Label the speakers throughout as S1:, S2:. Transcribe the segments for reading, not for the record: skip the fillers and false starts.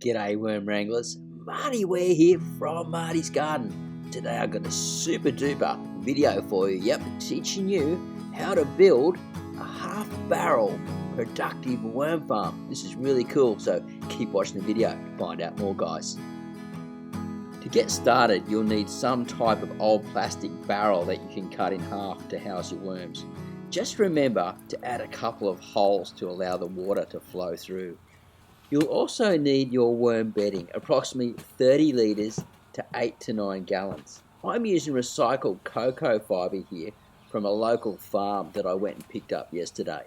S1: G'day worm wranglers, Marty Ware here from Marty's Garden. Today I've got a super duper video for you, teaching you how to build a half barrel productive worm farm. This is really cool, so keep watching the video to find out more, guys. To get started, you'll need some type of old plastic barrel that you can cut in half to house your worms. Just remember to add a couple of holes to allow the water to flow through. You'll also need your worm bedding, approximately 30 litres to 8 to 9 gallons. I'm using recycled cocoa fibre here from a local farm that I went and picked up yesterday.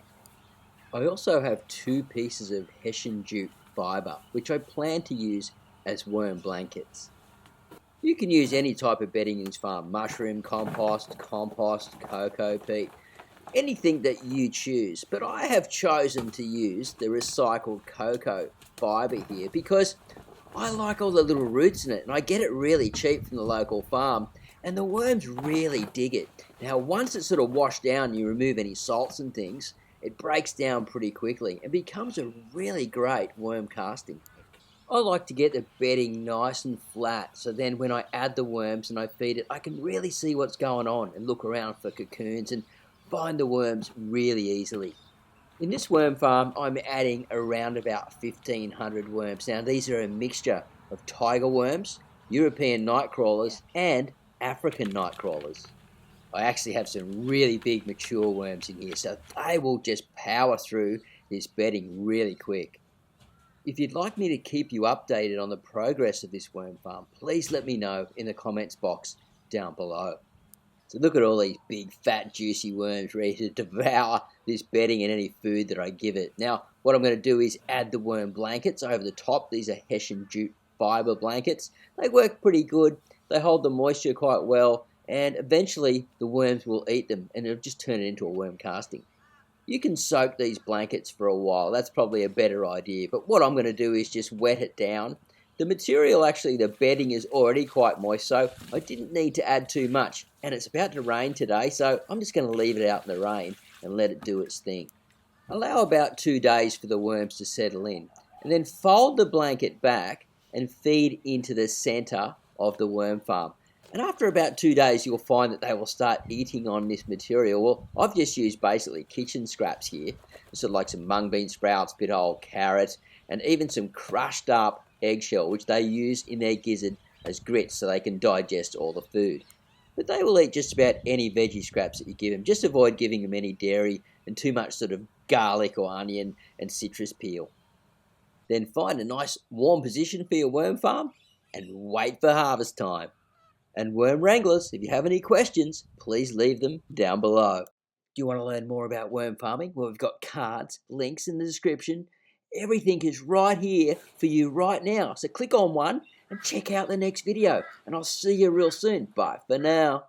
S1: I also have 2 pieces of Hessian jute fibre, which I plan to use as worm blankets. You can use any type of bedding in this farm: mushroom, compost, cocoa, peat, anything that you choose. But I have chosen to use the recycled cocoa fibre here because I like all the little roots in it, and I get it really cheap from the local farm, and the worms really dig it. Now once it's sort of washed down and you remove any salts and things, it breaks down pretty quickly and becomes a really great worm casting. I like to get the bedding nice and flat, so then when I add the worms and I feed it, I can really see what's going on and look around for cocoons and find the worms really easily. In this worm farm, I'm adding around about 1,500 worms. Now these are a mixture of tiger worms, European night crawlers, and African night crawlers. I actually have some really big mature worms in here, so they will just power through this bedding really quick. If you'd like me to keep you updated on the progress of this worm farm, please let me know in the comments box down below. So look at all these big, fat, juicy worms ready to devour this bedding and any food that I give it. Now, what I'm going to do is add the worm blankets over the top. These are Hessian jute fibre blankets. They work pretty good. They hold the moisture quite well, and eventually the worms will eat them and it'll just turn it into a worm casting. You can soak these blankets for a while. That's probably a better idea. But what I'm going to do is just wet it down. The material, actually, the bedding is already quite moist, so I didn't need to add too much. And it's about to rain today, so I'm just going to leave it out in the rain and let it do its thing. Allow about 2 days for the worms to settle in. And then fold the blanket back and feed into the centre of the worm farm. And after about 2 days, you'll find that they will start eating on this material. Well, I've just used basically kitchen scraps here. Sort of like some mung bean sprouts, bit of old carrot, and even some crushed up eggshell, which they use in their gizzard as grits so they can digest all the food. But they will eat just about any veggie scraps that you give them. Just avoid giving them any dairy and too much sort of garlic or onion and citrus peel. Then find a nice warm position for your worm farm and wait for harvest time. And worm wranglers, if you have any questions, please leave them down below. Do you want to learn more about worm farming? Well, we've got cards, links in the description. Everything is right here for you right now. So click on one and check out the next video. And I'll see you real soon. Bye for now.